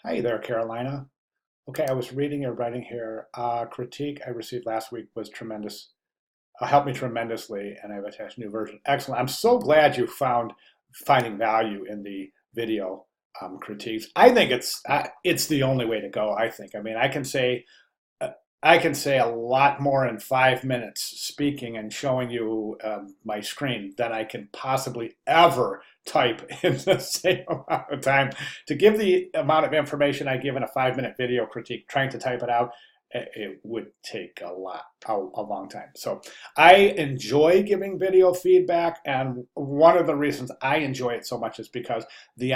Hi there, Carolina. Okay, I was reading your writing here. Critique I received last week was tremendous. Helped me tremendously, and I've attached a new version. Excellent. I'm so glad you found finding value in the video critiques. I think it's the only way to go. I think. I mean, uh, I can say a lot more in 5 minutes speaking and showing you my screen than I can possibly ever type in the same amount of time. To give the amount of information I give in a 5 minute video critique, trying to type it out, it would take a long time. So I enjoy giving video feedback, and one of the reasons I enjoy it so much is because the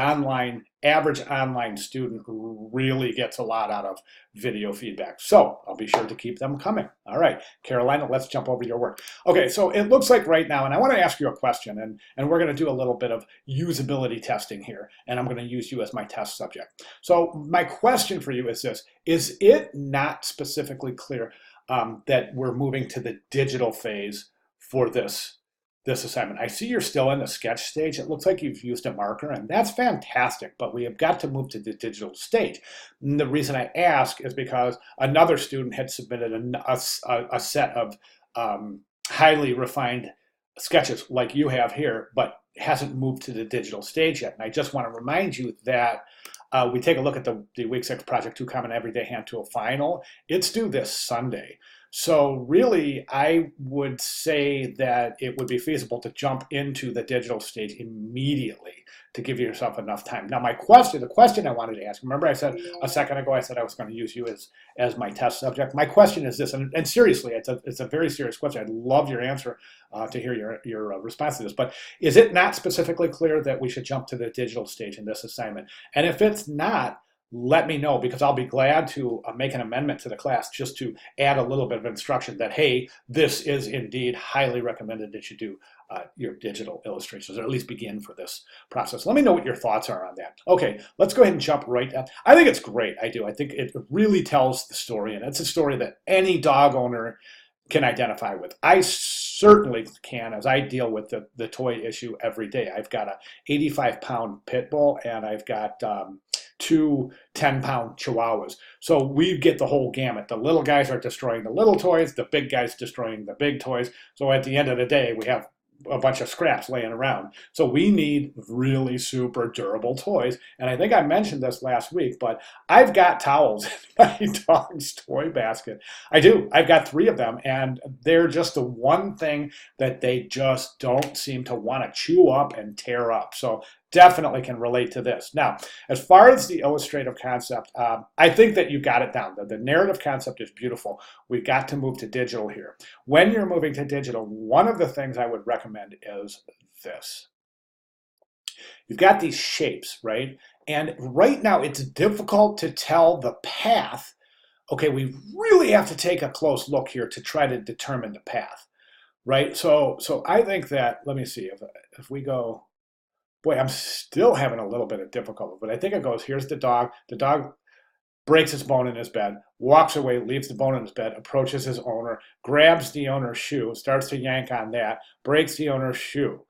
average online student really gets a lot out of video feedback. So I'll be sure to keep them coming. All right, Carolina, let's jump over to your work. Okay, so it looks like right now, and I want to ask you a question, and we're going to do a little bit of usability testing here, and I'm going to use you as my test subject. So my question for you is this: is it not specifically clear that we're moving to the digital phase for this assignment? I see you're still in the sketch stage. It looks like you've used a marker, and that's fantastic, but we have got to move to the digital stage. And the reason I ask is because another student had submitted a set of highly refined sketches like you have here, but hasn't moved to the digital stage yet. And I just want to remind you that we take a look at the Week 6 Project 2 Common Everyday Hand Tool Final. It's due this Sunday. So really, I would say that it would be feasible to jump into the digital stage immediately to give yourself enough time. Now, the question I wanted to ask, remember I said a second ago, I said I was going to use you as my test subject. My question is this, and seriously, it's a very serious question. I'd love your answer to hear your response to this. But is it not specifically clear that we should jump to the digital stage in this assignment? And if it's not, let me know, because I'll be glad to make an amendment to the class just to add a little bit of instruction that, hey, this is indeed highly recommended that you do your digital illustrations, or at least begin for this process. Let me know what your thoughts are on that. Okay, let's go ahead and jump right in. I think it's great. I do. I think it really tells the story, and it's a story that any dog owner can identify with. I certainly can, as I deal with the toy issue every day. I've got a 85-pound pit bull, and I've got two 10-pound chihuahuas. So we get the whole gamut. The little guys are destroying the little toys, the big guys destroying the big toys. So at the end of the day, we have a bunch of scraps laying around. So we need really super durable toys. And I think I mentioned this last week, but I've got towels in my dog's toy basket. I do. I've got 3 of them, and they're just the one thing that they just don't seem to want to chew up and tear up. So definitely can relate to this. Now, as far as the illustrative concept, I think that you got it down. The narrative concept is beautiful. We've got to move to digital here. When you're moving to digital, one of the things I would recommend is this. You've got these shapes, right? And right now it's difficult to tell the path. Okay, we really have to take a close look here to try to determine the path, right? So I think that, let me see, if we go, boy, I'm still having a little bit of difficulty, but I think it goes, here's the dog. The dog breaks its bone in his bed, walks away, leaves the bone in his bed, approaches his owner, grabs the owner's shoe, starts to yank on that, breaks the owner's shoe.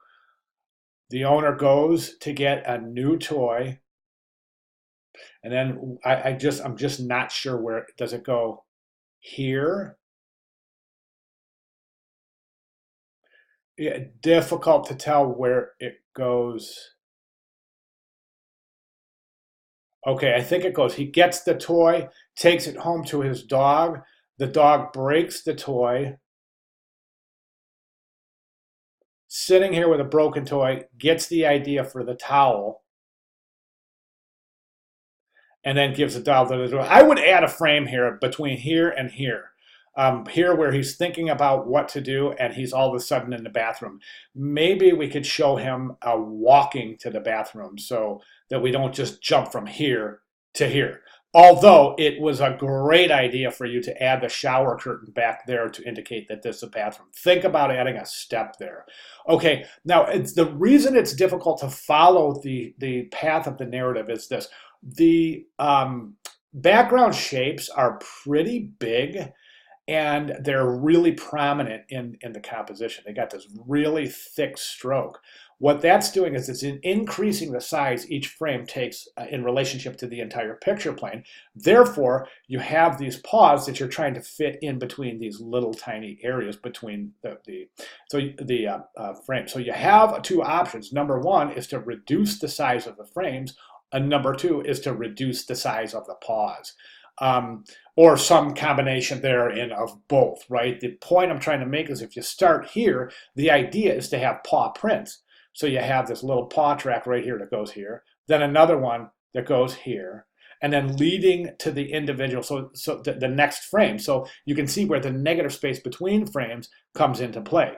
The owner goes to get a new toy, and then I'm just not sure where, does it go here? Yeah, difficult to tell where it goes. Okay, I think it goes, he gets the toy, takes it home to his dog. The dog breaks the toy. Sitting here with a broken toy, gets the idea for the towel, and then gives the towel to the toy. I would add a frame here between here and here. Here where he's thinking about what to do and he's all of a sudden in the bathroom. Maybe we could show him walking to the bathroom so that we don't just jump from here to here. Although it was a great idea for you to add the shower curtain back there to indicate that this is a bathroom. Think about adding a step there. Okay, now the reason it's difficult to follow the path of the narrative is this. The background shapes are pretty big, and they're really prominent in the composition. They got this really thick stroke. What that's doing is it's increasing the size each frame takes in relationship to the entire picture plane. Therefore, you have these paws that you're trying to fit in between these little tiny areas between the frame. So you have two options. Number one is to reduce the size of the frames, and number two is to reduce the size of the paws. Or some combination therein of both, right? The point I'm trying to make is if you start here, the idea is to have paw prints. So you have this little paw track right here that goes here, then another one that goes here, and then leading to the individual, so the next frame. So you can see where the negative space between frames comes into play.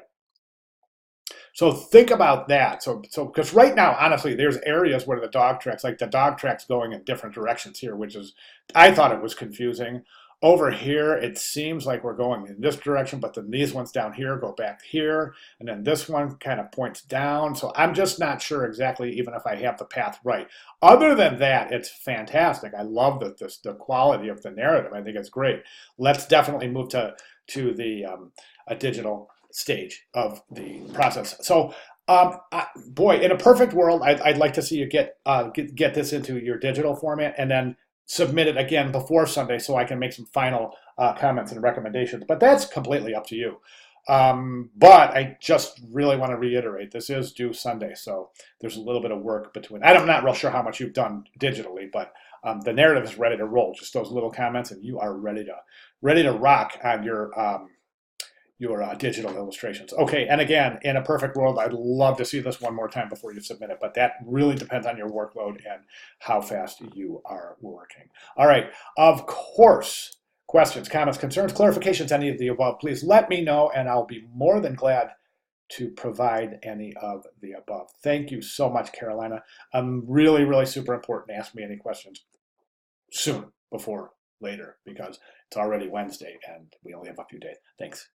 So think about that. So because right now, honestly, there's areas where the dog tracks, like the dog tracks going in different directions here, which is, I thought it was confusing. Over here, it seems like we're going in this direction, but then these ones down here go back here, and then this one kind of points down. So I'm just not sure exactly, even if I have the path right. Other than that, it's fantastic. I love the quality of the narrative. I think it's great. Let's definitely move to the a digital stage of the process. So, boy, in a perfect world, I'd like to see you get this into your digital format and then submit it again before Sunday so I can make some final comments and recommendations. But that's completely up to you. But I just really want to reiterate, this is due Sunday, so there's a little bit of work between. I'm not real sure how much you've done digitally, but the narrative is ready to roll. Just those little comments, and you are ready to rock on your digital illustrations. Okay, and again, in a perfect world, I'd love to see this one more time before you submit it, but that really depends on your workload and how fast you are working. All right, of course, questions, comments, concerns, clarifications, any of the above, please let me know, and I'll be more than glad to provide any of the above. Thank you so much, Carolina. Really, really super important to ask me any questions soon, before later, because it's already Wednesday and we only have a few days. Thanks.